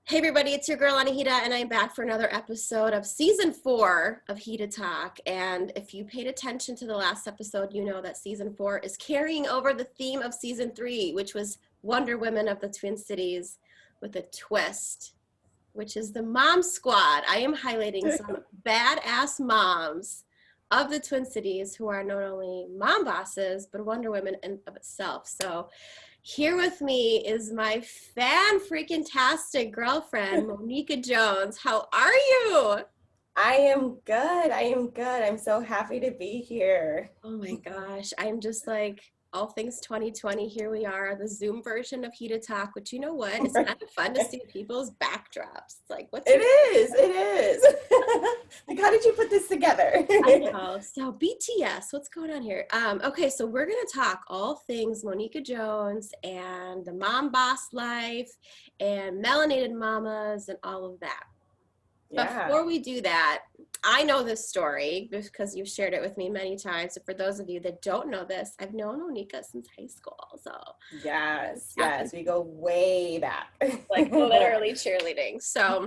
Hey everybody, it's your girl Anahita, and I'm back for another episode of season 4 of Hitatalk. And if you paid attention to the last episode, you know that season 4 is carrying over the theme of season 3, which was Wonder Women of the Twin Cities with a twist, which is the Mom Squad. I am highlighting some badass moms of the Twin Cities who are not only mom bosses, but Wonder Women in of itself. So here with me is my fan-freaking-tastic girlfriend, Mo-neeka Jones. How are you? I am good. I'm so happy to be here. Oh my gosh, I'm just like, all things 2020, here we are, the Zoom version of Heated Talk, which you know what, it's kind of fun to see people's backdrops. It's like, what's It is. Like, how did you put this together? I know. So BTS, what's going on here? Okay, so we're gonna talk all things Mo-neeka Jones and the mom boss life and melanated mamas and all of that. Yeah. Before we do that, I know this story because you've shared it with me many times. So for those of you that don't know this, I've known Mo-neeka since high school. So Yes, we go way back. like literally cheerleading. So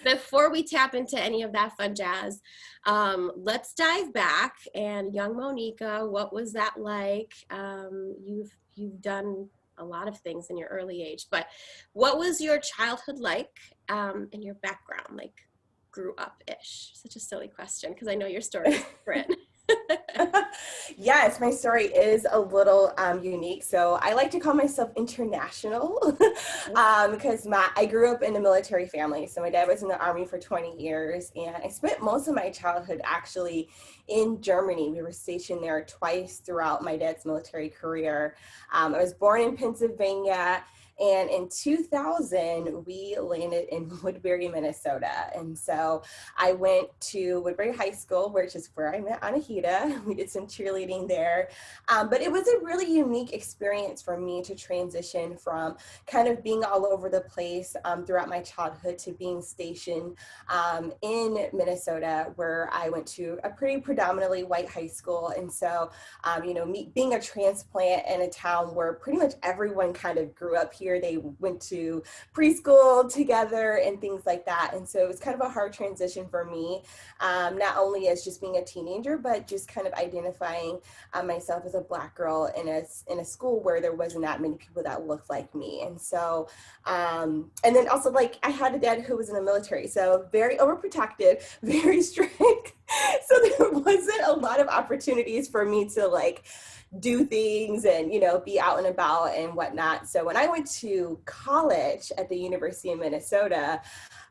before we tap into any of that fun jazz, let's dive back. And young Mo-neeka, what was that like? You've done a lot of things in your early age, but what was your childhood like, and your background, like grew up-ish? Such a silly question because I know your story is different. Yes, my story is a little unique. So I like to call myself international because I grew up in a military family. So my dad was in the Army for 20 years, and I spent most of my childhood actually in Germany. We were stationed there twice throughout my dad's military career. I was born in Pennsylvania. And in 2000, we landed in Woodbury, Minnesota. And so I went to Woodbury High School, which is where I met Anahita. We did some cheerleading there. But it was a really unique experience for me to transition from kind of being all over the place throughout my childhood to being stationed in Minnesota, where I went to a pretty predominantly white high school. And so, me being a transplant in a town where pretty much everyone kind of grew up here. They went to preschool together and things like that. And so it was kind of a hard transition for me, not only as just being a teenager, but just kind of identifying myself as a Black girl in a school where there wasn't that many people that looked like me. And so, and then also like I had a dad who was in the military, so very overprotective, very strict. So there wasn't a lot of opportunities for me to like do things and, be out and about and whatnot. So when I went to college at the University of Minnesota,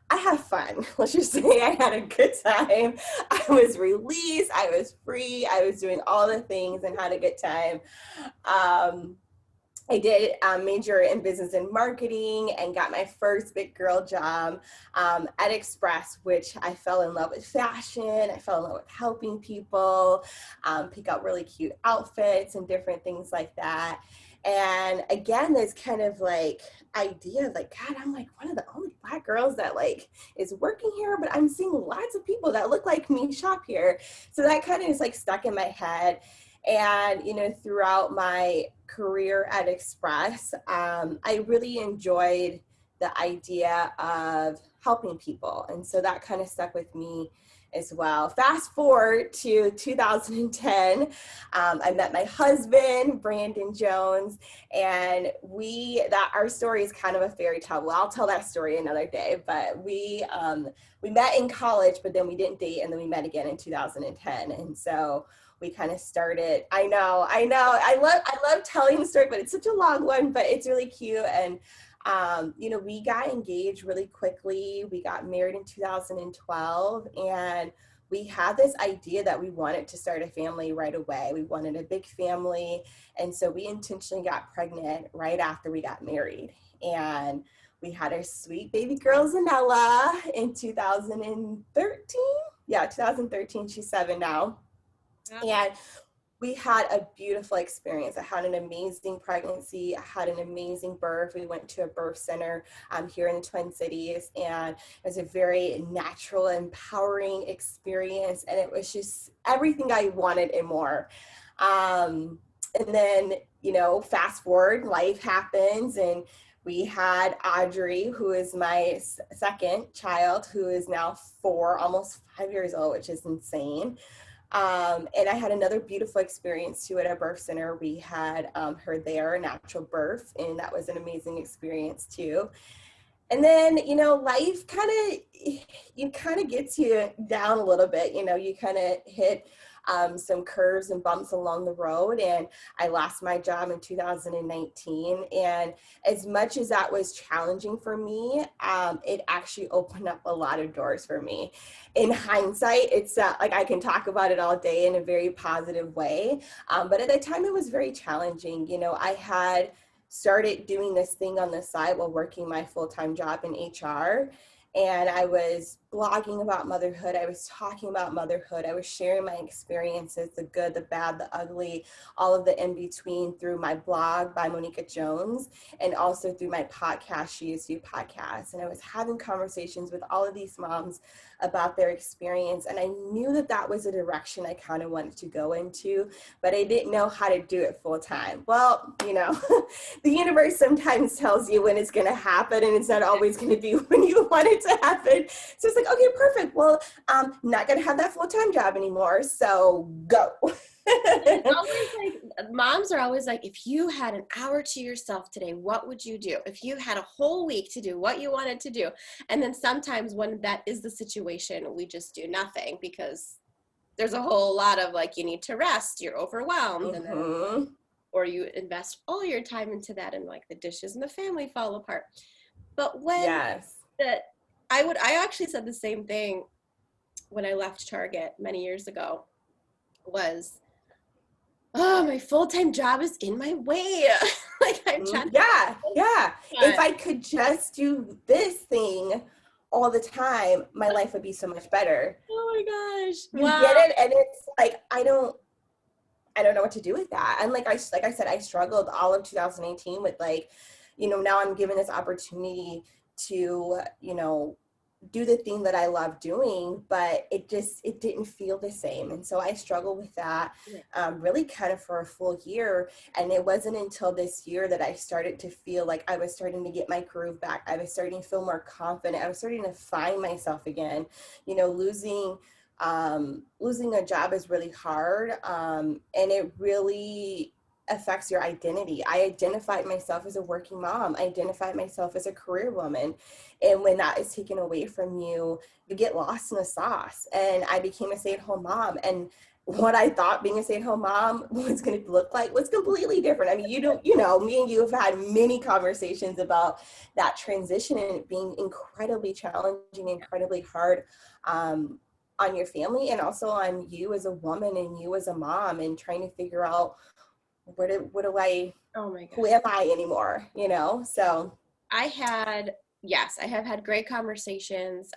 I had fun. Let's just say I had a good time. I was released. I was free. I was doing all the things and had a good time. I did major in business and marketing and got my first big girl job at Express, which I fell in love with fashion. I fell in love with helping people pick out really cute outfits and different things like that. And again, this kind of like idea of like, God, I'm like one of the only Black girls that like is working here, but I'm seeing lots of people that look like me shop here. So that kind of is like stuck in my head. And, throughout my career at Express, I really enjoyed the idea of helping people. And so that kind of stuck with me as well. Fast forward to 2010, I met my husband, Brandon Jones, and our story is kind of a fairy tale. Well, I'll tell that story another day, but we met in college, but then we didn't date, and then we met again in 2010. And so we kind of started. I know. I love telling the story, but it's such a long one, but it's really cute. And, we got engaged really quickly. We got married in 2012, and we had this idea that we wanted to start a family right away. We wanted a big family. And so we intentionally got pregnant right after we got married. And we had our sweet baby girl, Zanella, in 2013. Yeah, 2013. She's 7 now. And we had a beautiful experience. I had an amazing pregnancy. I had an amazing birth. We went to a birth center here in the Twin Cities, and it was a very natural, empowering experience. And it was just everything I wanted and more. And then, fast forward, life happens, and We had Audrey, who is my second child, who is now 4, almost 5 years old, which is insane. And I had another beautiful experience too at a birth center. We had her there, a natural birth, and that was an amazing experience too. And then, life kind of gets you down a little bit. You kind of hit some curves and bumps along the road. And I lost my job in 2019. And as much as that was challenging for me, it actually opened up a lot of doors for me. In hindsight, it's like I can talk about it all day in a very positive way. But at the time, it was very challenging. I had started doing this thing on the side while working my full-time job in HR. And I was blogging about motherhood. I was talking about motherhood. I was sharing my experiences, the good, the bad, the ugly, all of the in between through my blog by Mo-neeka Jones, and also through my podcast, She Is You podcast. And I was having conversations with all of these moms about their experience. And I knew that that was a direction I kind of wanted to go into, but I didn't know how to do it full time. Well, the universe sometimes tells you when it's going to happen, and it's not always going to be when you want it to happen. So it's like, okay, perfect. Well, I'm not going to have that full-time job anymore. So go. It's always like, moms are always like, if you had an hour to yourself today, what would you do? If you had a whole week to do what you wanted to do. And then sometimes when that is the situation, we just do nothing because there's a whole lot of like, you need to rest, you're overwhelmed. And then, or you invest all your time into that and like the dishes and the family fall apart. But when I actually said the same thing when I left Target many years ago, was, oh, my full-time job is in my way. Like I'm trying If I could just do this thing all the time, my life would be so much better. Oh my gosh. You get it? And it's like, I don't know what to do with that. And like I said, I struggled all of 2018 with like, now I'm given this opportunity to, do the thing that I love doing, but it didn't feel the same. And so I struggled with that really kind of for a full year. And it wasn't until this year that I started to feel like I was starting to get my groove back. I was starting to feel more confident. I was starting to find myself again. Losing a job is really hard. And it really affects your identity. I identified myself as a working mom. I identified myself as a career woman. And when that is taken away from you, you get lost in the sauce. And I became a stay-at-home mom. And what I thought being a stay-at-home mom was going to look like was completely different. I mean, me and you have had many conversations about that transition and it being incredibly challenging, incredibly hard on your family and also on you as a woman and you as a mom and trying to figure out who am I anymore, so. I have had great conversations.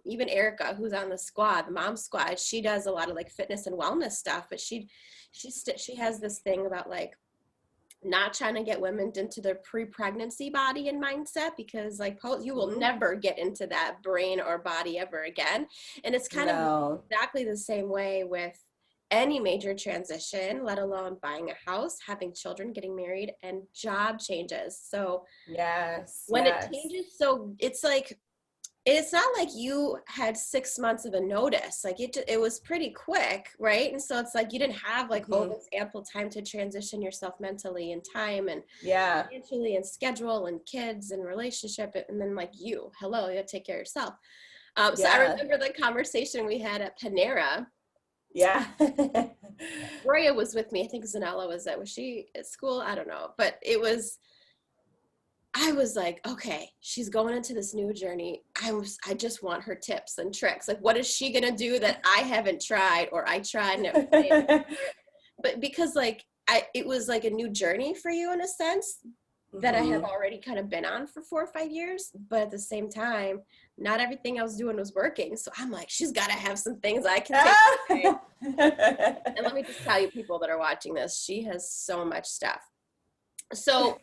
Even Erica, who's on the squad, the mom squad, she does a lot of like fitness and wellness stuff, but she has this thing about like not trying to get women into their pre-pregnancy body and mindset because like you will never get into that brain or body ever again. And it's kind of exactly the same way with any major transition, let alone buying a house, having children, getting married, and job changes. So when it changes, so it's like, it's not like you had 6 months of a notice. Like it was pretty quick, right? And so it's like you didn't have like all this ample time to transition yourself mentally and time and financially and schedule and kids and relationship. And then like you gotta take care of yourself. So I remember the conversation we had at Panera. Roya was with me. I think Zanella was she at school? I don't know. But I was like, okay, she's going into this new journey. I just want her tips and tricks. Like, what is she going to do that I haven't tried or I tried and it but because like, it was like a new journey for you in a sense that I have already kind of been on for 4 or 5 years. But at the same time, not everything I was doing was working. So I'm like, she's got to have some things I can take. And let me just tell you, people that are watching this, she has so much stuff. So,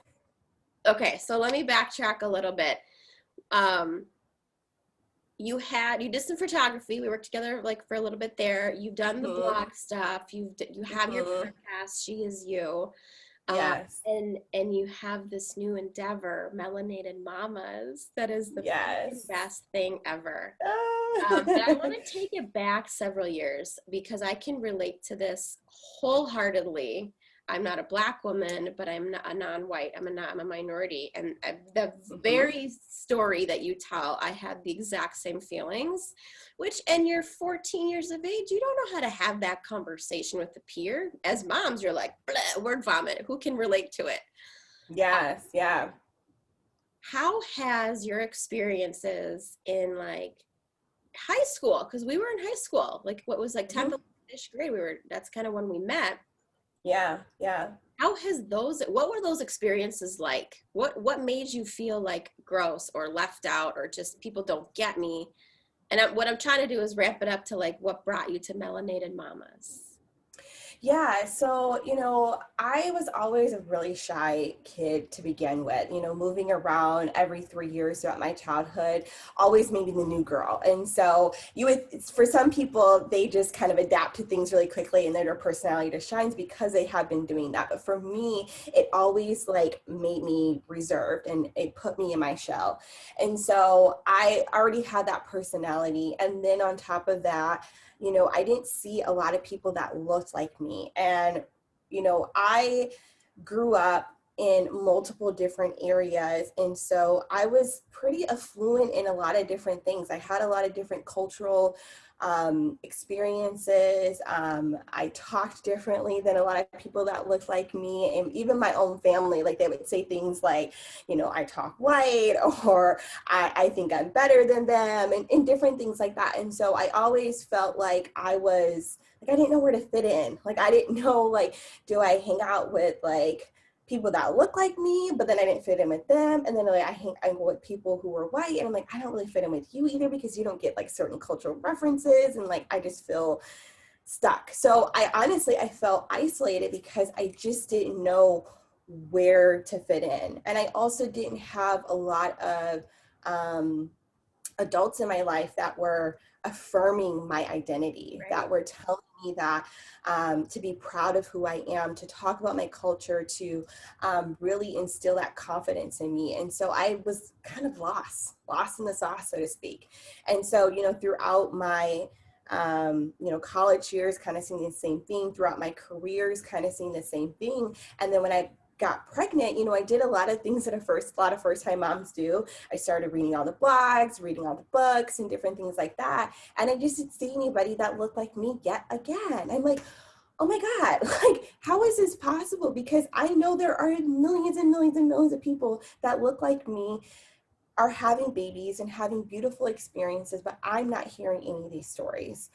okay, so let me backtrack a little bit. You did some photography. We worked together like for a little bit there. You've done the blog stuff. You have your podcast, She Is You. Yes. And you have this new endeavor, Melanated Mamas, that is the freaking Yes. best thing ever. But I Ah. want to take it back several years because I can relate to this wholeheartedly. I'm not a Black woman, but I'm not a non-white. I'm a minority. And the Mhm. very story that you tell, I had the exact same feelings, which, and you're 14 years of age, you don't know how to have that conversation with a peer. As moms, you're like, bleh, word vomit. Who can relate to it? Yes. Yeah. How has your experiences in like high school, because we were in high school, like what was like 10th, Mhm. 11th grade, that's kind of when we met. Yeah. Yeah. How has what were those experiences like? What made you feel like gross or left out or just people don't get me? And what I'm trying to do is ramp it up to like what brought you to Melanated Mamas. Yeah, so, I was always a really shy kid to begin with, moving around every 3 years throughout my childhood, always maybe the new girl. And so for some people, they just kind of adapt to things really quickly and then their personality just shines because they have been doing that. But for me, it always like made me reserved and it put me in my shell. And so I already had that personality. And then on top of that, I didn't see a lot of people that looked like me. And, I grew up in multiple different areas. And so I was pretty affluent in a lot of different things. I had a lot of different cultural experiences. I talked differently than a lot of people that looked like me. And even my own family, like they would say things like, I talk white or I think I'm better than them and different things like that. And so I always felt like I didn't know where to fit in. Like, I didn't know, like, do I hang out with like people that look like me, but then I didn't fit in with them. And then like I go with people who were white and I'm like, I don't really fit in with you either because you don't get like certain cultural references. And like, I just feel stuck. So I felt isolated because I just didn't know where to fit in. And I also didn't have a lot of adults in my life that were affirming my identity, Right. that were telling me that to be proud of who I am, to talk about my culture, to really instill that confidence in me. And so I was kind of lost in the sauce, so to speak. And so, throughout my college years, kind of seeing the same thing, throughout my careers, kind of seeing the same thing. And then when I got pregnant, I did a lot of things that a lot of first time moms do. I started reading all the blogs, reading all the books and different things like that. And I just didn't see anybody that looked like me yet again. I'm like, oh my God, like, how is this possible? Because I know there are millions and millions and millions of people that look like me, are having babies and having beautiful experiences, but I'm not hearing any of these stories.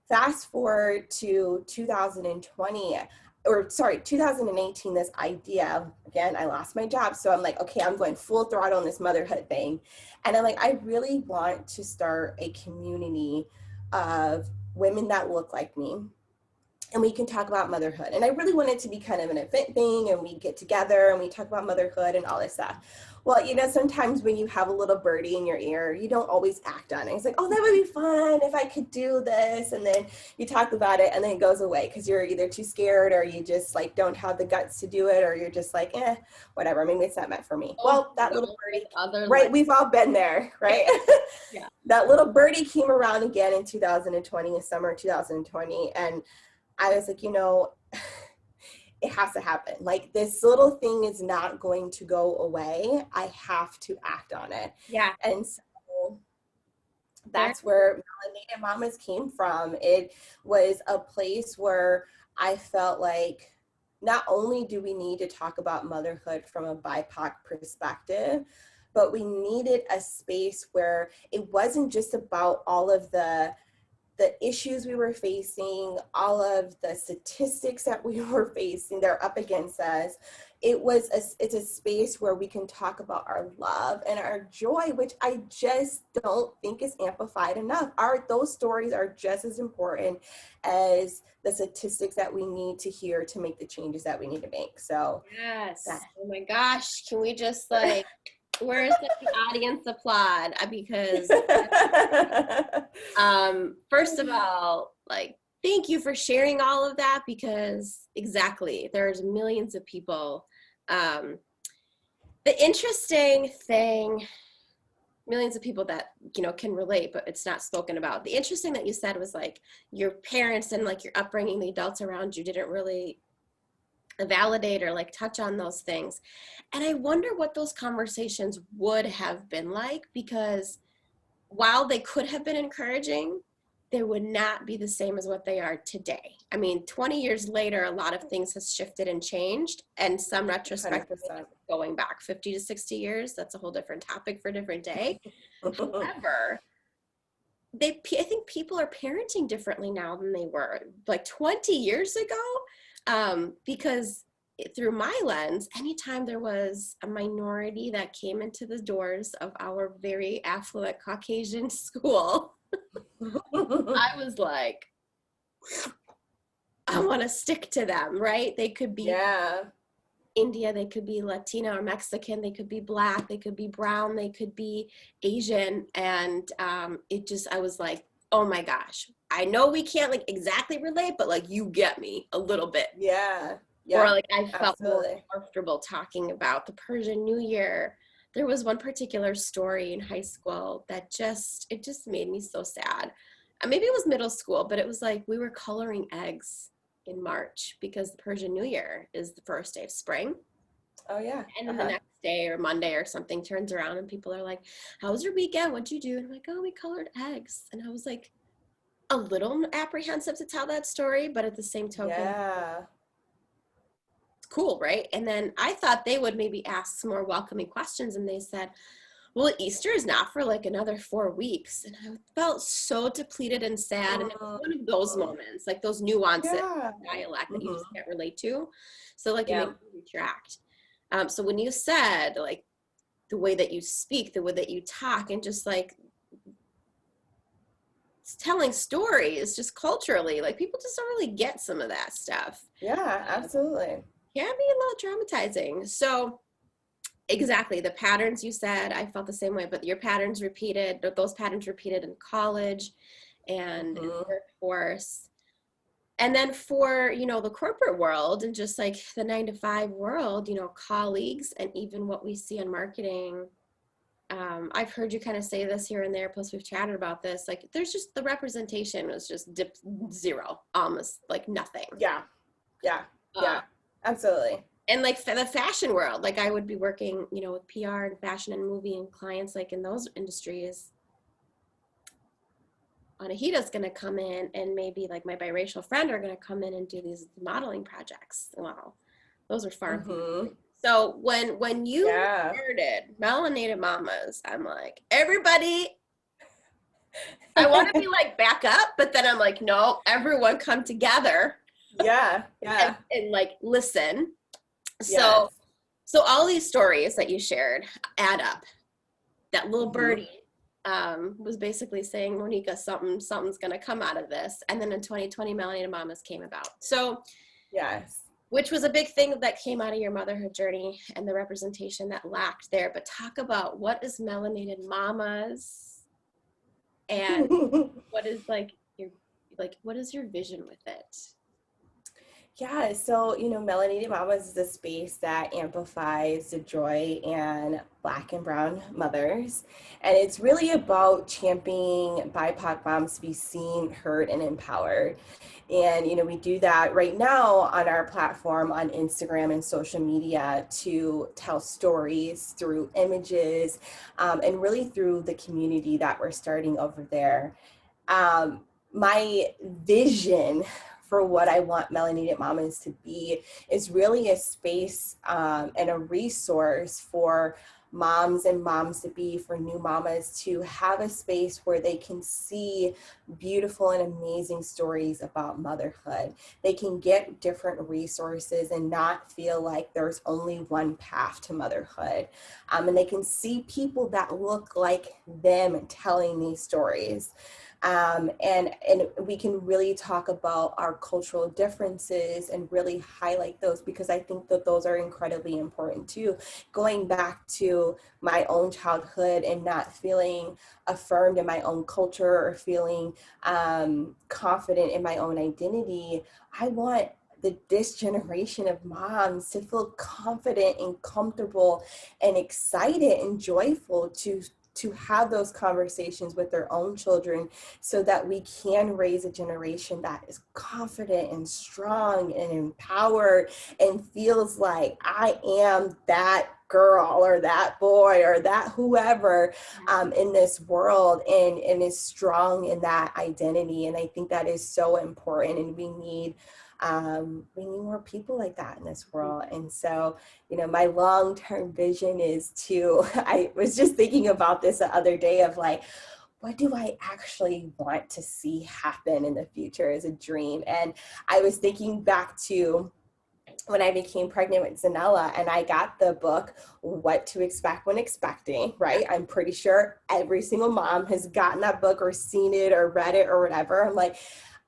Fast forward to 2018, this idea, again, I lost my job. So I'm like, okay, I'm going full throttle on this motherhood thing. And I'm like, I really want to start a community of women that look like me. And we can talk about motherhood. And I really want it to be kind of an event thing and we get together and we talk about motherhood and all this stuff. Well, sometimes when you have a little birdie in your ear, you don't always act on it. It's like, oh, that would be fun if I could do this. And then you talk about it and then it goes away because you're either too scared or you just like don't have the guts to do it or you're just like, whatever, maybe it's not meant for me. Well, that little birdie, right? We've all been there, right? Yeah. That little birdie came around again in 2020, summer 2020. And I was like, it has to happen. Like, this little thing is not going to go away. I have to act on it. Yeah. And so that's where Melanated Mamas came from. It was a place where I felt like not only do we need to talk about motherhood from a BIPOC perspective, but we needed a space where it wasn't just about all of the issues we were facing, all of the statistics that we were facing, they're up against us. It's a space where we can talk about our love and our joy, which I just don't think is amplified enough. Those stories are just as important as the statistics that we need to hear to make the changes that we need to make. So Yes. that. Oh my gosh. Can we just like, where's the audience applaud? Because first of all, like, thank you for sharing all of that, because exactly, there's millions of people. The interesting thing, millions of people that, can relate, but it's not spoken about. The interesting that you said was like your parents and like your upbringing, the adults around you didn't really validate or like touch on those things. And I wonder what those conversations would have been like, because while they could have been encouraging, they would not be the same as what they are today. I mean, 20 years later, a lot of things has shifted and changed, and some retrospective 100%. going back 50 to 60 years, that's a whole different topic for a different day. However, I think people are parenting differently now than they were like 20 years ago, because through my lens, anytime there was a minority that came into the doors of our very affluent Caucasian school, I was like, I want to stick to them, right? They could be India, they could be Latino or Mexican, they could be Black, they could be brown, they could be Asian. And I was like, oh my gosh, I know we can't like exactly relate, but like you get me a little bit. Yeah. Or like I felt more comfortable talking about the Persian New Year. There was one particular story in high school that it just made me so sad. Maybe it was middle school, but it was like we were coloring eggs in March because the Persian New Year is the first day of spring. Oh yeah. And then the next day or Monday or something turns around and people are like, how was your weekend? What'd you do? And I'm like, oh, we colored eggs. And I was like a little apprehensive to tell that story, but at the same token, it's cool, right? And then I thought they would maybe ask some more welcoming questions, and they said, well, Easter is not for like another 4 weeks. And I felt so depleted and sad. And it was one of those moments, like those nuances of dialect that you just can't relate to. So like it made me retract. So when you said like the way that you speak, the way that you talk, and just like telling stories just culturally, like people just don't really get some of that stuff. Yeah, absolutely. Can be a little traumatizing. So exactly, the patterns you said, I felt the same way, but those patterns repeated in college and in the workforce. And then for, the corporate world and just like the 9-to-5 world, colleagues, and even what we see in marketing, I've heard you kind of say this here and there, plus we've chatted about this, like there's just, the representation was just zero, almost like nothing. Yeah, absolutely. And like the fashion world, like I would be working, with PR and fashion and movie and clients like in those industries. Anahita's going to come in, and maybe like my biracial friend are going to come in and do these modeling projects. Well, those are far. So when you started Melanated Mamas, I'm like, everybody, I want to be like back up, but then I'm like, no, everyone come together. And like listen. So all these stories that you shared add up. That little birdie was basically saying, Mo-neeka, something's going to come out of this. And then in 2020, Melanated Mamas came about. So which was a big thing that came out of your motherhood journey and the representation that lacked there. But talk about what is Melanated Mamas, and what is what is your vision with it? Yeah, so, Melanated Mamas is a space that amplifies the joy in Black and brown mothers. And it's really about championing BIPOC moms to be seen, heard, and empowered. And, we do that right now on our platform on Instagram and social media to tell stories through images, and really through the community that we're starting over there. My vision for what I want Melanated Mamas to be is really a space and a resource for moms and moms-to-be, for new mamas, to have a space where they can see beautiful and amazing stories about motherhood. They can get different resources and not feel like there's only one path to motherhood. And they can see people that look like them telling these stories. And we can really talk about our cultural differences and really highlight those, because I think that those are incredibly important too. Going back to my own childhood and not feeling affirmed in my own culture or feeling confident in my own identity, I want this generation of moms to feel confident and comfortable and excited and joyful to have those conversations with their own children, so that we can raise a generation that is confident and strong and empowered and feels like I am that girl or that boy or that whoever in this world, and is strong in that identity. And I think that is so important, and we need more people like that in this world. And so, my long-term vision is I was just thinking about this the other day of like, what do I actually want to see happen in the future as a dream? And I was thinking back to when I became pregnant with Zanella, and I got the book, What to Expect When Expecting, right? I'm pretty sure every single mom has gotten that book or seen it or read it or whatever. I'm like,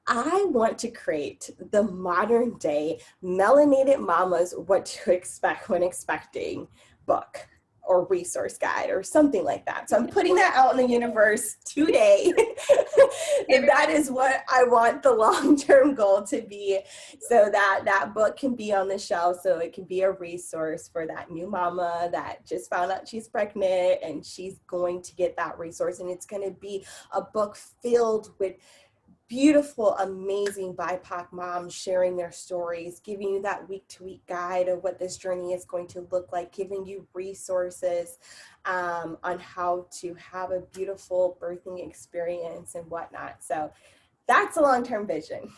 I want to create the modern day Melanated Mamas What to Expect When Expecting book or resource guide or something like that. So I'm putting that out in the universe today. And that is what I want the long-term goal to be, so that that book can be on the shelf, so it can be a resource for that new mama that just found out she's pregnant, and she's going to get that resource. And it's going to be a book filled with beautiful, amazing BIPOC moms sharing their stories, giving you that week-to-week guide of what this journey is going to look like, giving you resources on how to have a beautiful birthing experience and whatnot. So that's a long-term vision.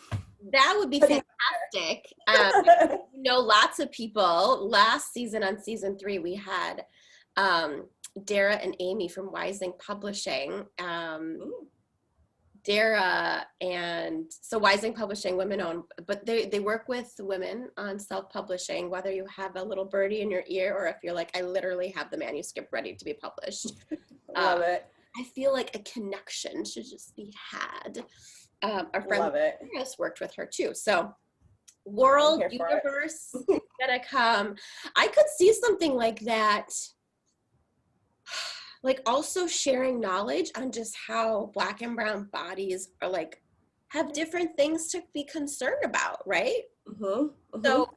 That would be fantastic. Lots of people last season on season 3, we had Dara and Amy from Wising Publishing. Dara, and so Wising Publishing, women owned, but they work with women on self-publishing, whether you have a little birdie in your ear or if you're like, I literally have the manuscript ready to be published. Love it. I feel like a connection should just be had. Our friend Chris worked with her too. So world, universe, gonna come. I could see something like that. Like also sharing knowledge on just how Black and brown bodies are like, have different things to be concerned about, right? So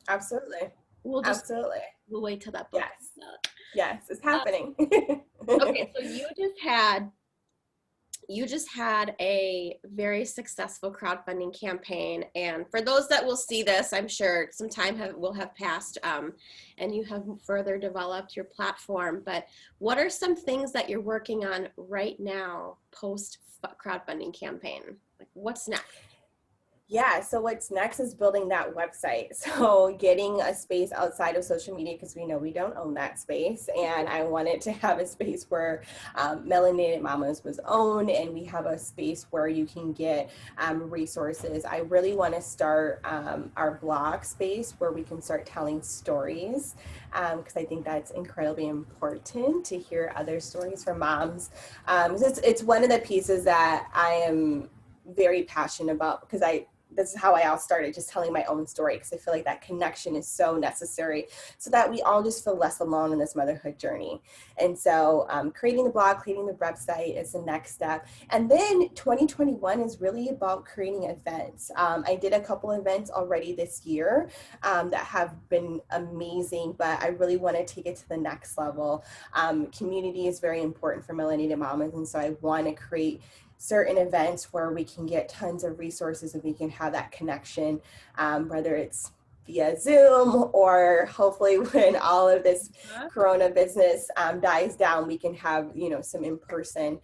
absolutely. We'll wait till that book. Yes, it's happening. Okay, so you just had a very successful crowdfunding campaign, and for those that will see this, I'm sure some time will have passed, and you have further developed your platform. But what are some things that you're working on right now post crowdfunding campaign? Like, what's next? Yeah, so what's next is building that website. So getting a space outside of social media, because we know we don't own that space. And I wanted to have a space where Melanated Mamas was owned, and we have a space where you can get resources. I really want to start our blog space where we can start telling stories, because I think that's incredibly important to hear other stories from moms. It's one of the pieces that I am very passionate about, because this is how I all started, just telling my own story, because I feel like that connection is so necessary, so that we all just feel less alone in this motherhood journey. And so creating the blog, creating the website is the next step. And then 2021 is really about creating events. I did a couple events already this year that have been amazing, but I really want to take it to the next level. Community is very important for Melanated Mamas, and so I want to create certain events where we can get tons of resources and we can have that connection, whether it's via Zoom or hopefully when all of this Corona business dies down, we can have, some in-person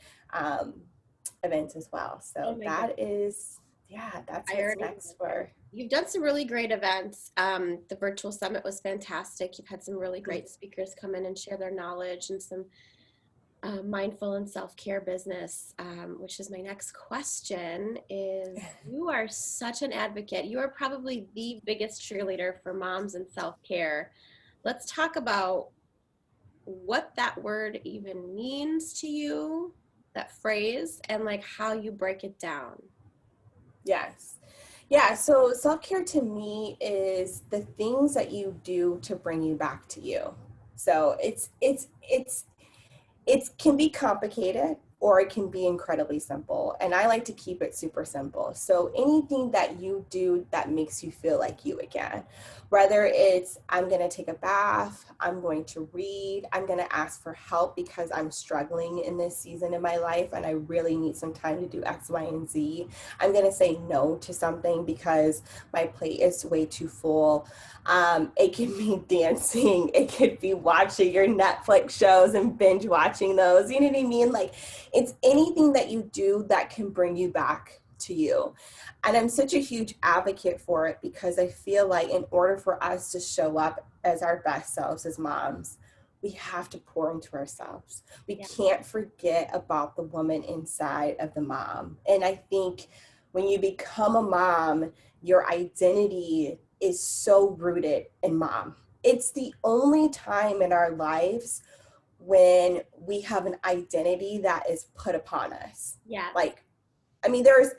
events as well. So that's what's next for. You've done some really great events. The virtual summit was fantastic. You've had some really great speakers come in and share their knowledge and some mindful and self-care business, which is my next question. Is you are such an advocate. You are probably the biggest cheerleader for moms and self-care. Let's talk about what that word even means to you, that phrase and like how you break it down. Yes. Yeah, so self-care to me is the things that you do to bring you back to you. So it can be complicated or it can be incredibly simple. And I like to keep it super simple. So anything that you do that makes you feel like you again, whether it's I'm going to take a bath, I'm going to read, I'm going to ask for help because I'm struggling in this season in my life and I really need some time to do X, Y, and Z. I'm going to say no to something because my plate is way too full. It can be dancing. It could be watching your Netflix shows and binge watching those. You know what I mean? Like, it's anything that you do that can bring you back to you. And I'm such a huge advocate for it because I feel like in order for us to show up as our best selves as moms, we have to pour into ourselves. We can't forget about the woman inside of the mom. And I think when you become a mom, your identity is so rooted in mom. It's the only time in our lives when we have an identity that is put upon us. Yeah. Like, I mean, there's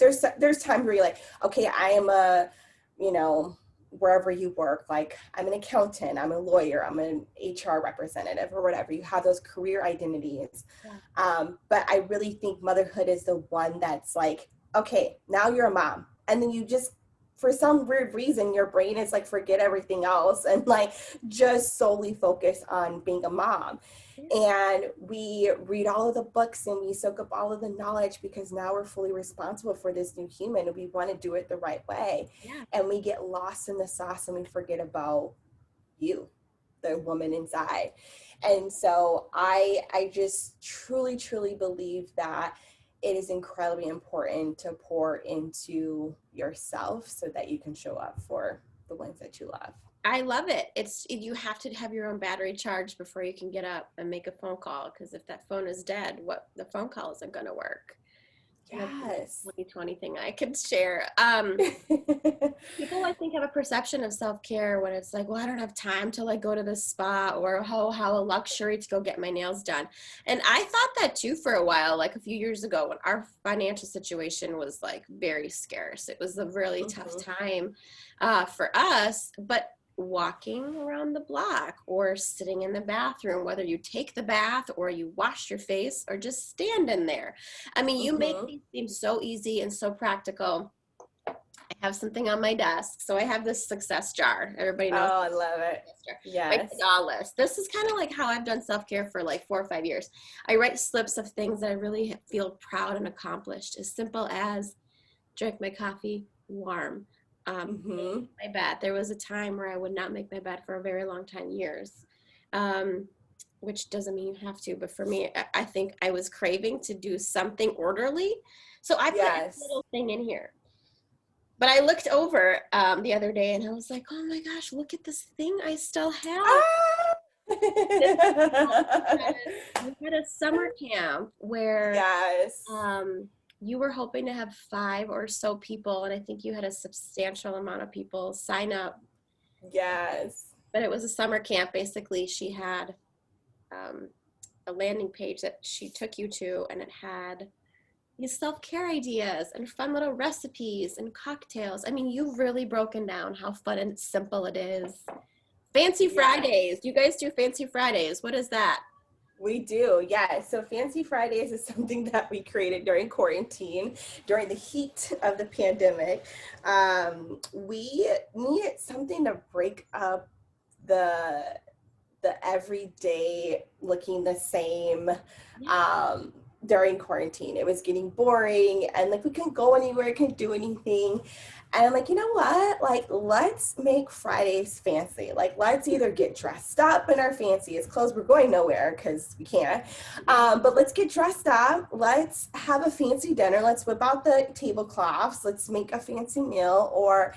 times where you're like, okay, I am a, you know, wherever you work, like I'm an accountant, I'm a lawyer, I'm an HR representative or whatever. You have those career identities. Yeah. But I really think motherhood is the one that's like, okay, now you're a mom. And then you just, for some weird reason, your brain is like, forget everything else and like just solely focus on being a mom. And we read all of the books and we soak up all of the knowledge because now we're fully responsible for this new human and we want to do it the right way. Yeah. And we get lost in the sauce and we forget about you, the woman inside. And so I just truly, truly believe that it is incredibly important to pour into yourself so that you can show up for the ones that you love. I love it. You have to have your own battery charged before you can get up and make a phone call. Because if that phone is dead, the phone call isn't going to work. Yes. 2020 thing I could share. People, I think, have a perception of self-care when it's like, well, I don't have time to like go to the spa, or how a luxury to go get my nails done. And I thought that too for a while, like a few years ago when our financial situation was like very scarce. It was a really tough time for us, but walking around the block or sitting in the bathroom, whether you take the bath or you wash your face or just stand in there. I mean, you make these seem so easy and so practical. I have something on my desk. So I have this success jar. Everybody knows. Oh, I love it. Yes. My list. This is kind of like how I've done self-care for like 4 or 5 years. I write slips of things that I really feel proud and accomplished. As simple as drink my coffee warm. My bed. There was a time where I would not make my bed for a very long time, years, which doesn't mean you have to. But for me, I think I was craving to do something orderly. So I put a little thing in here. But I looked over the other day and I was like, oh my gosh, look at this thing I still have. We had a summer camp where you were hoping to have 5 or so people, and I think you had a substantial amount of people sign up. Yes. But it was a summer camp. Basically, she had a landing page that she took you to, and it had these self-care ideas and fun little recipes and cocktails. I mean, you've really broken down how fun and simple it is. Fancy Fridays. You guys do Fancy Fridays. What is that? We do, yeah. So Fancy Fridays is something that we created during quarantine, during the heat of the pandemic. We needed something to break up the everyday looking the same during quarantine. It was getting boring and like we couldn't go anywhere, couldn't do anything. And I'm like, you know what? Like, let's make Fridays fancy. Like, let's either get dressed up in our fanciest clothes. We're going nowhere because we can't. But let's get dressed up. Let's have a fancy dinner. Let's whip out the tablecloths. Let's make a fancy meal. Or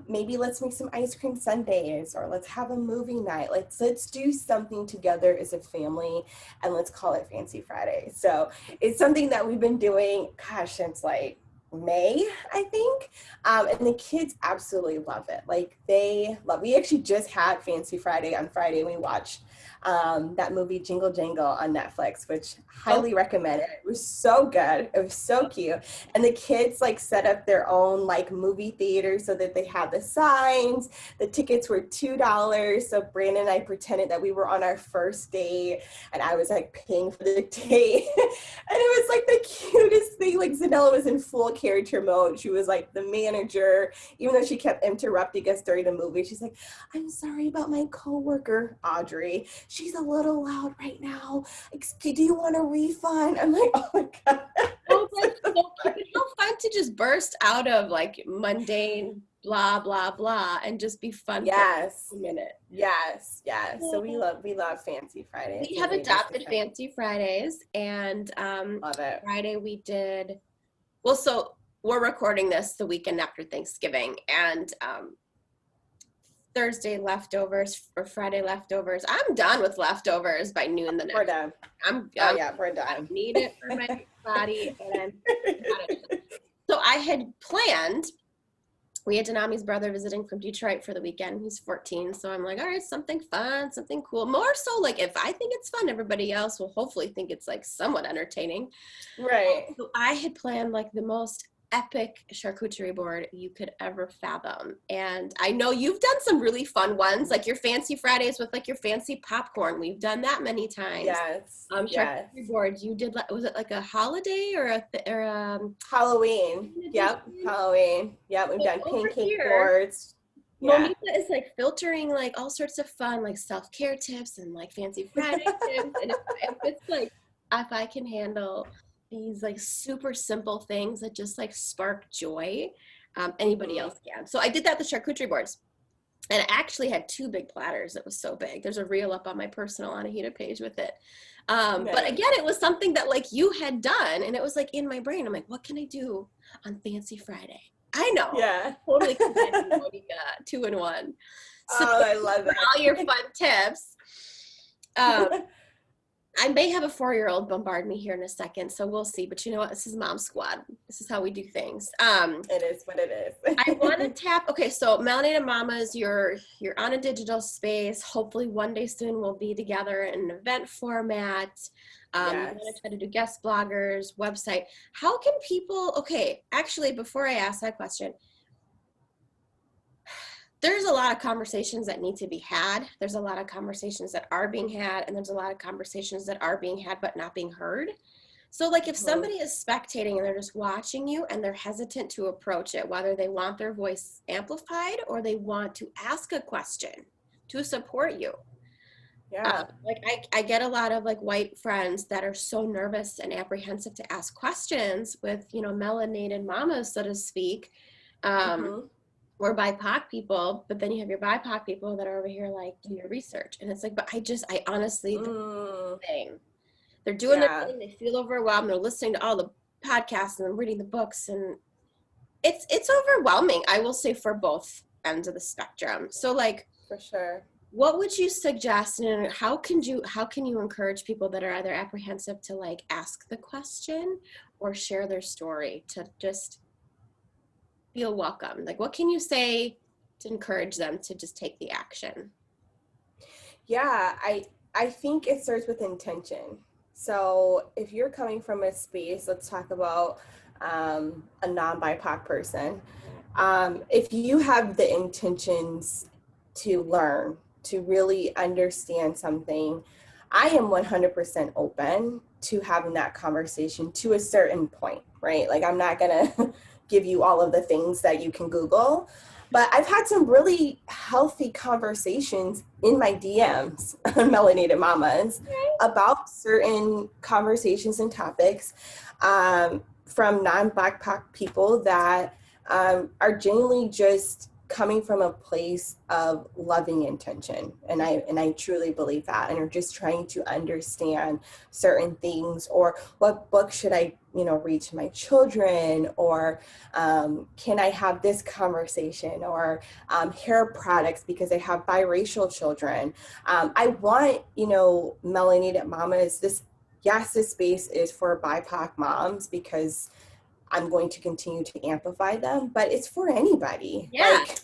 maybe let's make some ice cream sundaes. Or let's have a movie night. Let's do something together as a family. And let's call it Fancy Friday. So it's something that we've been doing, gosh, since like May, I think. And the kids absolutely love it. Like we actually just had Fancy Friday on Friday and we watched that movie Jingle Jangle on Netflix, which highly recommend it. It was so good. It was so cute. And the kids like set up their own like movie theater so that they had the signs. The tickets were $2. So Brandon and I pretended that we were on our first date, and I was like paying for the date. And it was like the cutest thing. Like Zanella was in full character mode. She was like the manager, even though she kept interrupting us during the movie. She's like, I'm sorry about my coworker, Audrey. She's a little loud right now. Do you want a refund? I'm like, oh my God. Oh, that's so cute. It's so fun to just burst out of like mundane blah, blah, blah, and just be fun Yes. for a minute. Yes. Yes. So we love Fancy Fridays. We have adopted Fancy Fridays, and love it. Friday we did, well, so we're recording this the weekend after Thanksgiving, and Thursday leftovers or Friday leftovers. I'm done with leftovers by noon the next. We're done. We're done. I need it for my body, and so I had planned. We had Denami's brother visiting from Detroit for the weekend. He's 14, so I'm like, all right, something fun, something cool. More so, like if I think it's fun, everybody else will hopefully think it's like somewhat entertaining. Right. So I had planned like the most epic charcuterie board you could ever fathom. And I know you've done some really fun ones, like your Fancy Fridays with like your fancy popcorn. We've done that many times. Yes. Charcuterie boards. You did, was it like a holiday or Halloween? Yep. Halloween. Yep. We've done pancake boards. Mo-neeka is like filtering like all sorts of fun, like self-care tips and like Fancy Friday tips. And if it's like, if I can handle these like super simple things that just like spark joy, anybody else can. So I did that with charcuterie boards, and I actually had 2 big platters. It was so big. There's a reel up on my personal Anahita page with it. But again, it was something that like you had done, and it was like in my brain. I'm like, what can I do on Fancy Friday? I know. Yeah. Totally combining Mo-neeka 2-in-1. So I love it. All your fun tips. I may have a 4-year-old bombard me here in a second, so we'll see. But you know what? This is Mom Squad. This is how we do things. It is what it is. I want to tap. Okay, so Melanated Mamas, you're on a digital space. Hopefully, one day soon we'll be together in an event format. Yes. I'm going to try to do guest bloggers, website. How can people? Okay, actually, before I ask that question, there's a lot of conversations that need to be had. There's a lot of conversations that are being had, and there's a lot of conversations that are being had but not being heard. So like if somebody is spectating and they're just watching you and they're hesitant to approach it, whether they want their voice amplified or they want to ask a question to support you. Yeah. Like I get a lot of like white friends that are so nervous and apprehensive to ask questions with, you know, melanated mamas, so to speak. Or BIPOC people, but then you have your BIPOC people that are over here like, do your research. And it's like, but I honestly, thing. They're doing their thing, they feel overwhelmed, they're listening to all the podcasts and they're reading the books, and it's overwhelming, I will say, for both ends of the spectrum. So like, for sure. What would you suggest, and how can you encourage people that are either apprehensive to like ask the question or share their story to just feel welcome? Like, what can you say to encourage them to just take the action? Yeah, I think it starts with intention. So if you're coming from a space, let's talk about a non-BIPOC person. If you have the intentions to learn, to really understand something, I am 100% open to having that conversation to a certain point, right? Like, I'm not going to give you all of the things that you can Google, but I've had some really healthy conversations in my DMs on Melanated Mamas about certain conversations and topics from non-BIPOC people that are genuinely just coming from a place of loving intention. And I truly believe that, and are just trying to understand certain things, or what book should I, read to my children, or can I have this conversation, or hair products because I have biracial children. I want, Melanated Mamas, this space is for BIPOC moms because I'm going to continue to amplify them, but it's for anybody. Yeah. Like,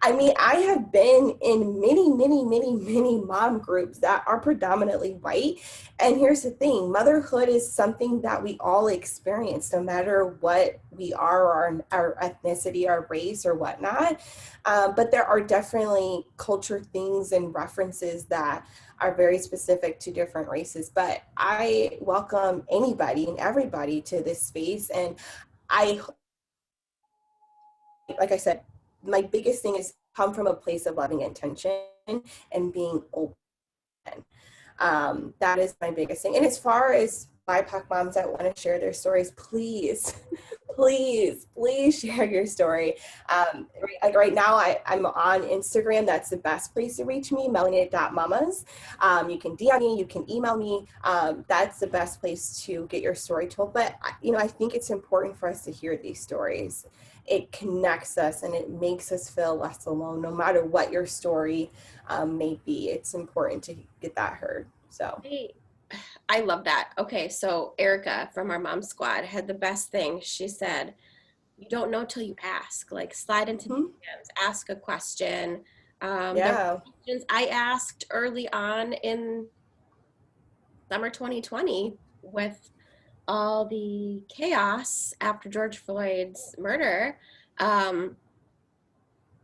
I mean, I have been in many mom groups that are predominantly white. And here's the thing, motherhood is something that we all experience, no matter what we are, our ethnicity, our race, or whatnot. But there are definitely culture things and references that are very specific to different races. But I welcome anybody and everybody to this space. And I, like I said, my biggest thing is come from a place of loving intention and being open. That is my biggest thing. And as far as BIPOC moms that want to share their stories, please, please share your story. Like right now, I'm on Instagram. That's the best place to reach me, Melanated Mamas. You can DM me, you can email me. That's the best place to get your story told. But, I think it's important for us to hear these stories. It connects us and it makes us feel less alone, no matter what your story may be. It's important to get that heard. So I love that. Okay, so Erica from our mom squad had the best thing. She said, you don't know till you ask. Like, slide into the DMs, ask a question. There yeah. were questions I asked early on in summer 2020 with all the chaos after George Floyd's murder,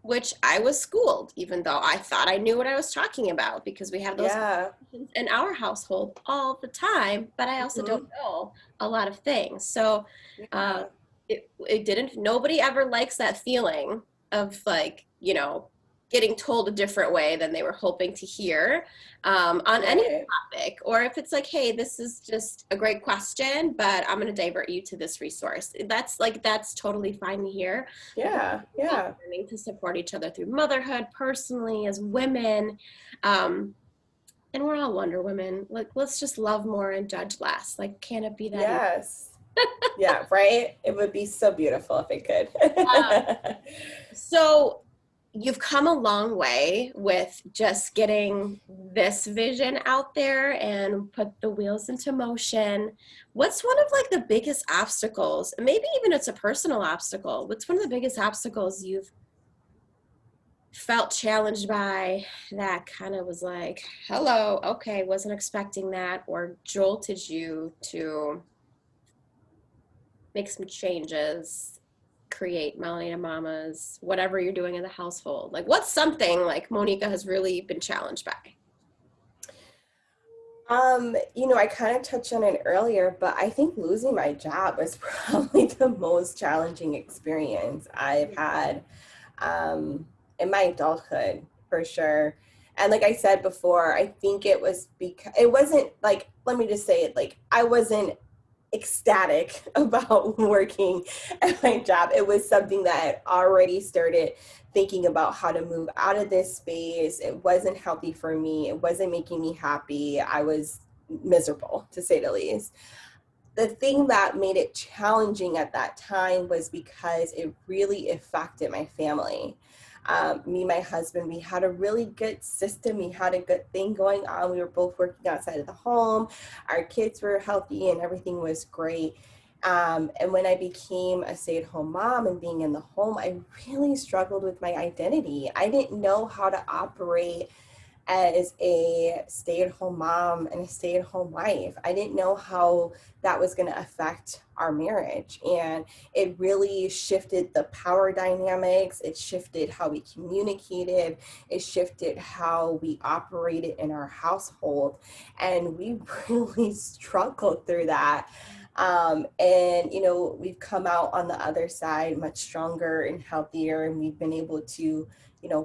which I was schooled, even though I thought I knew what I was talking about, because we have those Yeah. conversations in our household all the time, but I also don't know a lot of things. So Yeah. it didn't, nobody ever likes that feeling of, like, getting told a different way than they were hoping to hear, on any topic. Or if it's like, hey, this is just a great question, but I'm going to divert you to this resource. That's totally fine to hear. Yeah. Yeah. Learning to support each other through motherhood, personally, as women. And we're all Wonder Women. Like, let's just love more and judge less. Like, can it be that easy? Yes. Yeah, right? It would be so beautiful if it could. So you've come a long way with just getting this vision out there and put the wheels into motion. What's one of, like, the biggest obstacles? Maybe even it's a personal obstacle. What's one of the biggest obstacles you've felt challenged by that kind of was like, hello, okay, wasn't expecting that, or jolted you to make some changes, create Melanated Mamas, whatever you're doing in the household? Like, what's something like Mo-neeka has really been challenged by? I kind of touched on it earlier, but I think losing my job was probably the most challenging experience I've had in my adulthood, for sure. And like I said before, I think it was because it wasn't like, let me just say it, like I wasn't ecstatic about working at my job. It was something that I had already started thinking about how to move out of this space. It wasn't healthy for me. It wasn't making me happy. I was miserable, to say the least. The thing that made it challenging at that time was because it really affected my family. Me and my husband, we had a really good system. We had a good thing going on. We were both working outside of the home. Our kids were healthy and everything was great. And when I became a stay-at-home mom and being in the home, I really struggled with my identity. I didn't know how to operate as a stay-at-home mom and a stay-at-home wife. I didn't know how that was going to affect our marriage. And it really shifted the power dynamics. It shifted how we communicated. It shifted how we operated in our household. And we really struggled through that. And we've come out on the other side much stronger and healthier, and we've been able to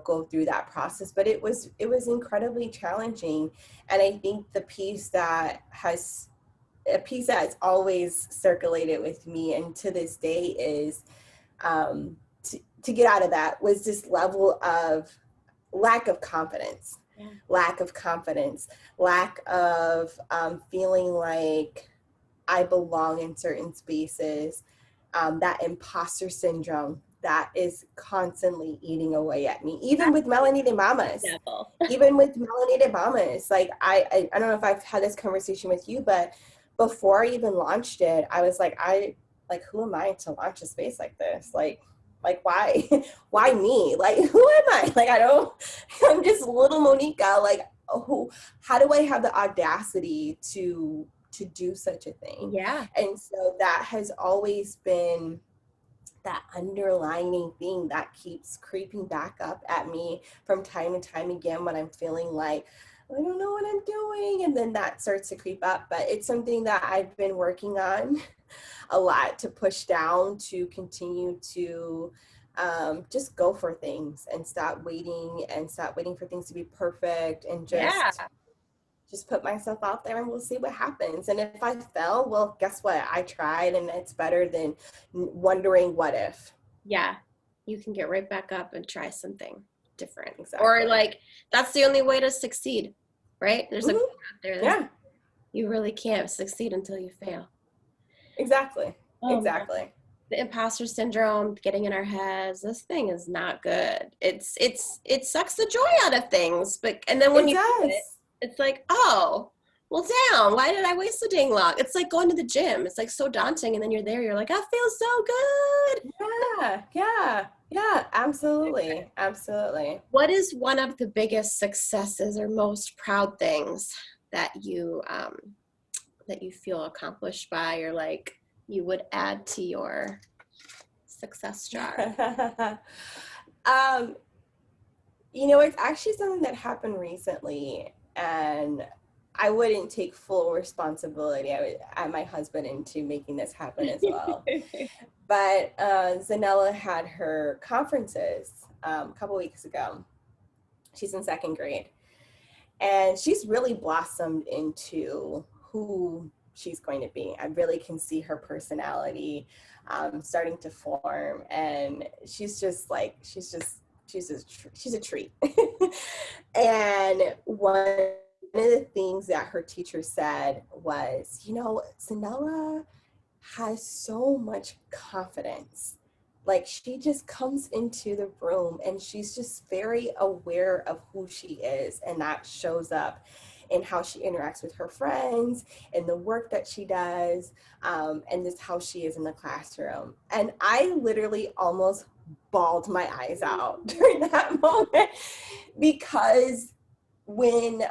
go through that process. But it was incredibly challenging. And I think the piece that has always circulated with me and to this day is to get out of that was this level of lack of confidence. Lack of feeling like I belong in certain spaces, that imposter syndrome that is constantly eating away at me, even with Melanated Mamas. Like I don't know if I've had this conversation with you, but before I even launched it, I was like, who am I to launch a space like this? Like, Like, why? Why me? Like, who am I? Like, I'm just little Mo-neeka. Like, how do I have the audacity to do such a thing? Yeah. And so that has always been that underlining thing that keeps creeping back up at me from time to time again when I'm feeling like, I don't know what I'm doing. And then that starts to creep up. But it's something that I've been working on a lot to push down, to continue to just go for things and stop waiting for things to be perfect, and Yeah. just put myself out there and we'll see what happens. And if I fail, well, guess what? I tried, and it's better than wondering what if. Yeah. You can get right back up and try something different. Exactly. Or like, that's the only way to succeed, right? There's a quote out there that you really can't succeed until you fail. Exactly. Exactly. Man. The imposter syndrome getting in our heads, this thing is not good. It sucks the joy out of things, and then when you do it, it's like, oh, well, damn, why did I waste so dang long? It's like going to the gym. It's like so daunting, and then you're there, you're like, I feel so good. Yeah, absolutely. What is one of the biggest successes or most proud things that you feel accomplished by, or like you would add to your success jar? It's actually something that happened recently, and I wouldn't take full responsibility. I would add my husband into making this happen as well. But Zanella had her conferences a couple weeks ago. She's in second grade, and she's really blossomed into who she's going to be. I really can see her personality starting to form, and she's a treat. And one of the things that her teacher said was, Zanella has so much confidence. Like, she just comes into the room and she's just very aware of who she is, and that shows up in how she interacts with her friends and the work that she does, and just how she is in the classroom. And I literally almost bawled my eyes out during that moment, because when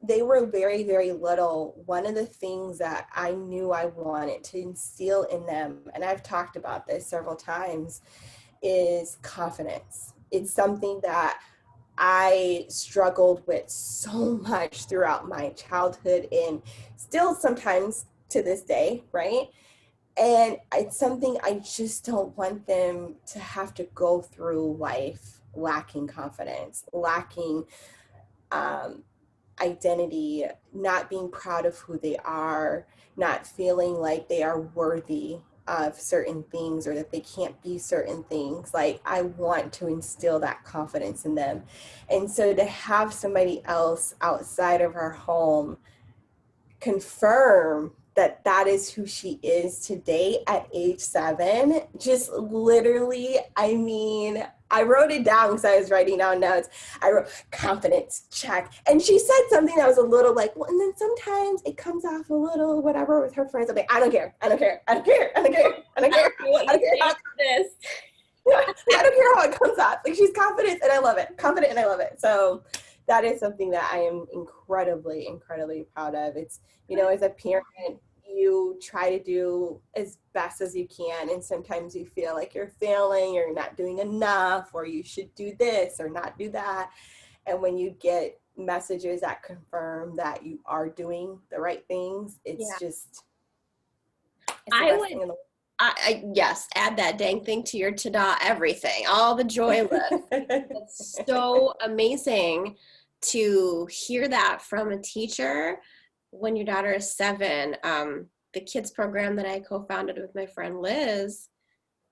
they were very, very little, one of the things that I knew I wanted to instill in them, and I've talked about this several times, is confidence. It's something that I struggled with so much throughout my childhood, and still sometimes to this day, right? And it's something I just don't want them to have to go through life lacking confidence, lacking identity, not being proud of who they are, not feeling like they are worthy of certain things, or that they can't be certain things. Like, I want to instill that confidence in them. And so to have somebody else outside of our home confirm that that is who she is today at age 7, just literally, I wrote it down because I was writing down notes. I wrote confidence check. And she said something that was a little like, well, and then sometimes it comes off a little whatever with her friends. I'm like, I don't care how it comes off. Like, she's confident and I love it. So that is something that I am incredibly, incredibly proud of. It's, as a parent, you try to do as best as you can, and sometimes you feel like you're failing, or you're not doing enough, or you should do this or not do that. And when you get messages that confirm that you are doing the right things, it's yes, add that dang thing to your ta-da everything, all the joy list. It's so amazing to hear that from a teacher when your daughter is 7. The kids program that I co-founded with my friend Liz,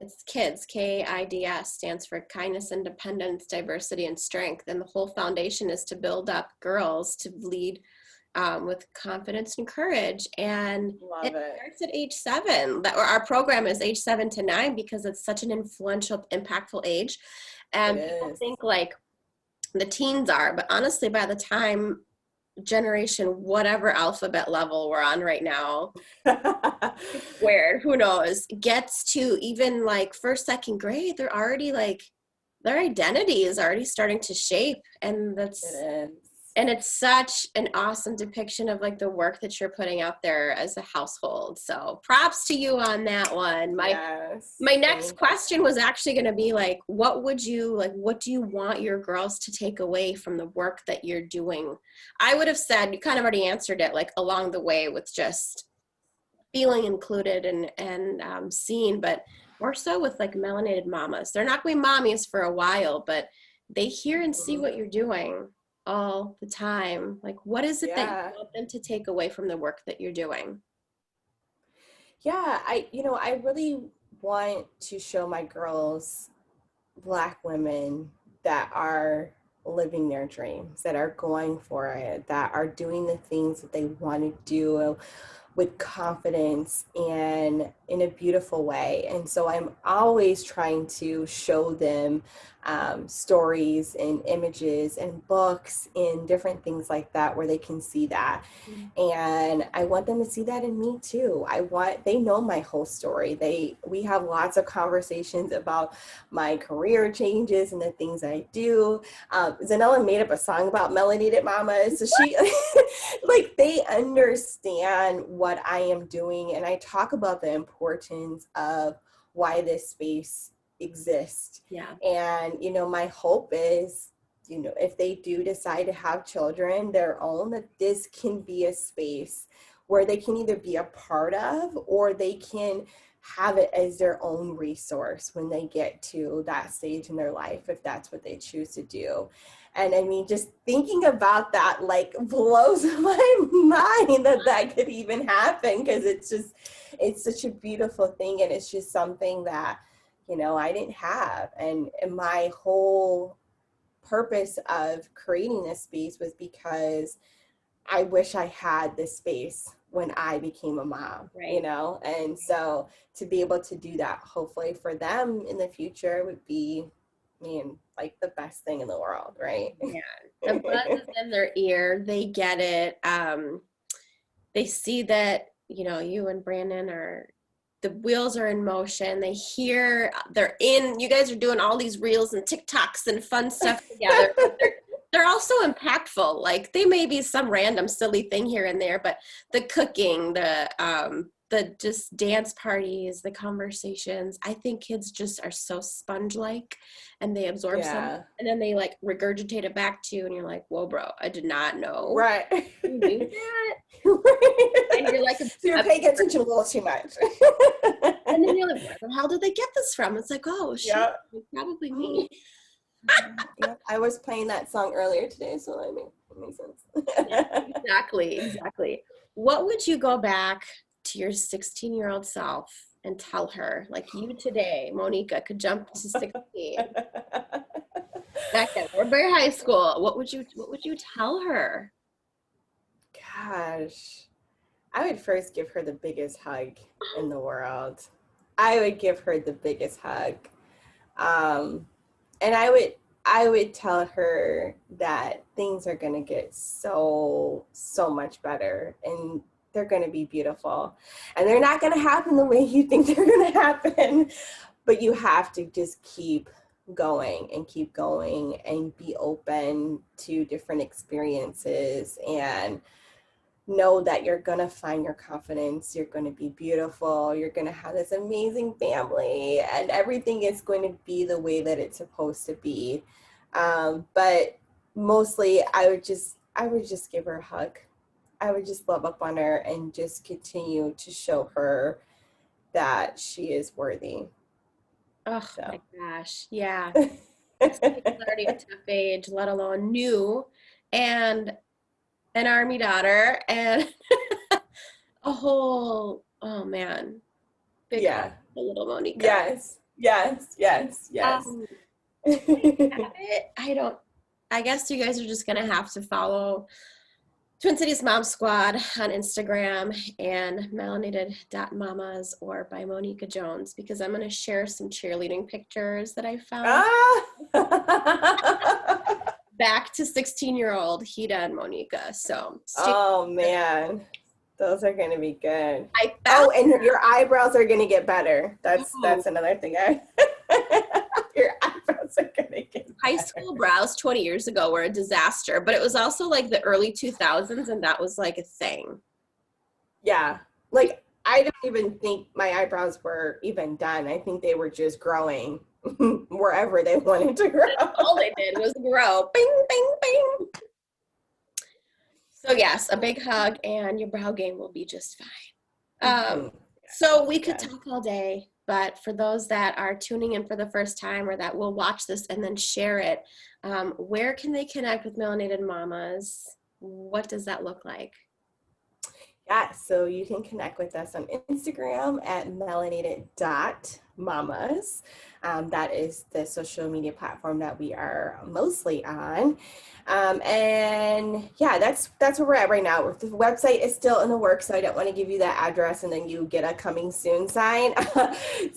it's KIDS, KIDS, stands for kindness, independence, diversity, and strength. And the whole foundation is to build up girls to lead with confidence and courage. And it starts at age 7. Our program is age 7 to 9 because it's such an influential, impactful age. And people think like the teens are, but honestly, by the time generation, whatever alphabet level we're on right now, weird, who knows, gets to even like first, second grade, they're already like, their identity is already starting to shape. And it's such an awesome depiction of like the work that you're putting out there as a household. So props to you on that one. My next question was actually going to be like, what do you want your girls to take away from the work that you're doing? I would have said, you kind of already answered it, like along the way with just feeling included and seen, but more so with like Melanated Mamas. They're not going to be mommies for a while, but they hear and see what you're doing all the time. Like, what is it that you want them to take away from the work that you're doing? Yeah, I really want to show my girls Black women that are living their dreams, that are going for it, that are doing the things that they want to do with confidence and in a beautiful way. And so I'm always trying to show them stories and images and books and different things like that where they can see that. And I want them to see that in me too. They know my whole story. We have lots of conversations about my career changes and the things I do. Zanella made up a song about Melanated Mamas. So she, like, they understand what I am doing. And I talk about the importance of why this space exists. Yeah. And, my hope is, if they do decide to have children, their own, that this can be a space where they can either be a part of, or they can have it as their own resource when they get to that stage in their life, if that's what they choose to do. And I mean, just thinking about that, like, blows my mind that could even happen, because it's such a beautiful thing. And it's just something that, I didn't have. And my whole purpose of creating this space was because I wish I had this space when I became a mom, right. And so to be able to do that, hopefully for them in the future, would be, like the best thing in the world, right? Yeah, the buzz is in their ear. They get it. They see that, you and Brandon the wheels are in motion. They hear, you guys are doing all these reels and TikToks and fun stuff together. They're also impactful. Like, they may be some random silly thing here and there, but the cooking, the just dance parties, the conversations, I think kids just are so sponge-like, and they absorb something, and then they like regurgitate it back to you, and you're like, whoa, bro, I did not know. Right. You knew that? And you're like, so you're paying attention a little too much. And then you're like, where the hell did they get this from? It's like, oh, shit, probably me. Yeah, I was playing that song earlier today, so it makes sense. Yeah, exactly. What would you go back to your 16-year-old self and tell her? Like, you today, Mo-neeka, could jump to 16. Back then, we're very high school. What would you tell her? Gosh, I would first give her the biggest hug in the world. I would give her the biggest hug. And I would tell her that things are going to get so much better, and they're going to be beautiful, and they're not going to happen the way you think they're going to happen, but you have to just keep going and be open to different experiences, and know that you're going to find your confidence. You're going to be beautiful. You're going to have this amazing family, and everything is going to be the way that it's supposed to be. But mostly I would just give her a hug. I would just love up on her and just continue to show her that she is worthy. Oh my gosh. Yeah. It's already a tough age, let alone new, and an Army daughter, and a whole, oh man, big hug, the little Mo-neeka. Yes. I guess you guys are just gonna have to follow Twin Cities MomSquad on Instagram and melanated.mamas or by Mo-neeka Jones, because I'm gonna share some cheerleading pictures that I found. back to 16-year-old Hida and Mo-neeka. So Oh man, those are gonna be good. I Oh, found and your eyebrows are gonna get better. That's another thing. Your eyebrows are gonna get high better. school brows 20 years ago were a disaster, but it was also like the early 2000s, and that was like a thing. Yeah, like I don't even think my eyebrows were even done. I think they were just growing wherever they wanted to grow. All they did was grow. Bing, bing, bing. So yes, a big hug and your brow game will be just fine. So we could talk all day, but for those that are tuning in for the first time or that will watch this and then share it, where can they connect with Melanated Mamas? What does that look like? Yeah, so you can connect with us on Instagram at melanated.mamas. That is the social media platform that we are mostly on. And yeah, that's where we're at right now. The website is still in the works, so I don't want to give you that address and then you get a coming soon sign.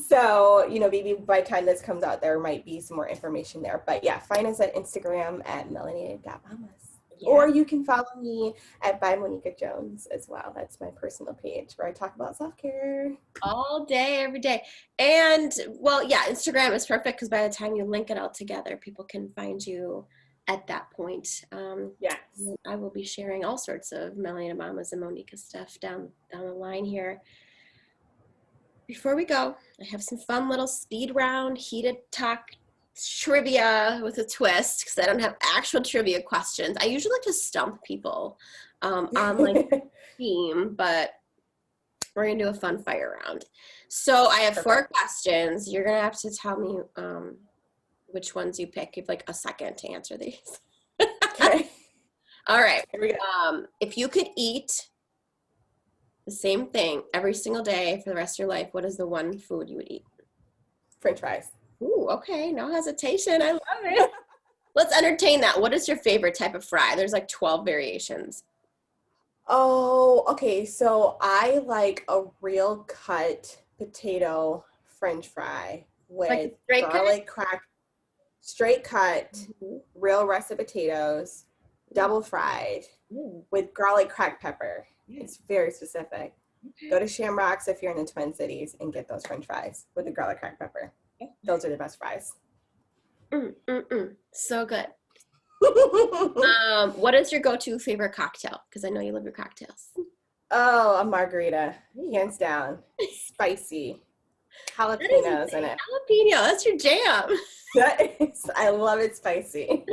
So, maybe by the time this comes out, there might be some more information there. But yeah, find us at Instagram at melanated.mamas. Yeah. Or you can follow me at by Mo-neeka Jones as well. That's my personal page where I talk about self-care. All day, every day. And well, yeah, Instagram is perfect because by the time you link it all together, people can find you at that point. Yes. I will be sharing all sorts of Melanated Mamas and Mo-neeka stuff down the line here. Before we go, I have some fun little speed round Hitatalk trivia with a twist because I don't have actual trivia questions. I usually like to stump people on like theme, but we're gonna do a fun fire round. So I have 4 questions. You're gonna have to tell me which ones you pick. You have like a second to answer these. Okay. All right. Here we go. If you could eat the same thing every single day for the rest of your life, what is the one food you would eat? French fries. Ooh, okay. No hesitation. I love it. Let's entertain that. What is your favorite type of fry? There's like 12 variations. Oh, okay. So I like a real cut potato French fry with Like garlic crack, straight cut, real russet potatoes, double fried with garlic cracked pepper. It's very specific. Go to Shamrocks if you're in the Twin Cities and get those French fries with the garlic cracked pepper. Those are the best fries. So good. What is your go-to favorite cocktail? Because I know you love your cocktails. Oh, a margarita, hands down. Spicy. Jalapenos in it. Jalapeno, that's your jam. I love it spicy.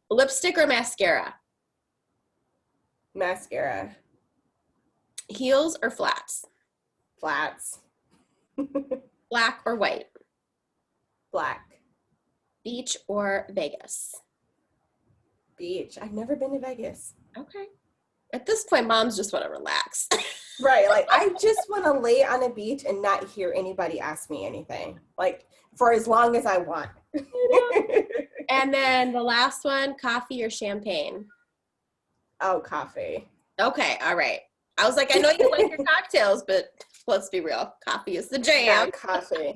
Lipstick or mascara? Mascara. Heels or flats? Flats. Black or white? Black. Beach or Vegas? Beach. I've never been to Vegas. Okay. At this point, moms just want to relax. Right. Like, I just want to lay on a beach and not hear anybody ask me anything. Like, for as long as I want. And then the last one, coffee or champagne? Oh, coffee. Okay. All right. I was like, I know you like your cocktails, but let's be real. Coffee is the jam. Yeah, coffee.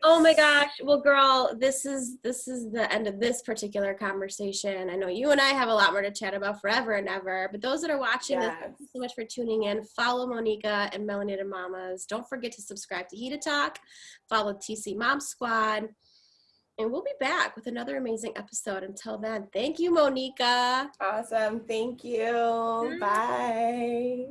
Oh my gosh. Well, girl, this is the end of this particular conversation. I know you and I have a lot more to chat about forever and ever, but those that are watching this, thank you so much for tuning in. Follow Mo-neeka and Melanated Mamas. Don't forget to subscribe to Hitatalk. Follow TC MomSquad. And we'll be back with another amazing episode. Until then, thank you, Mo-neeka. Awesome. Thank you. Bye.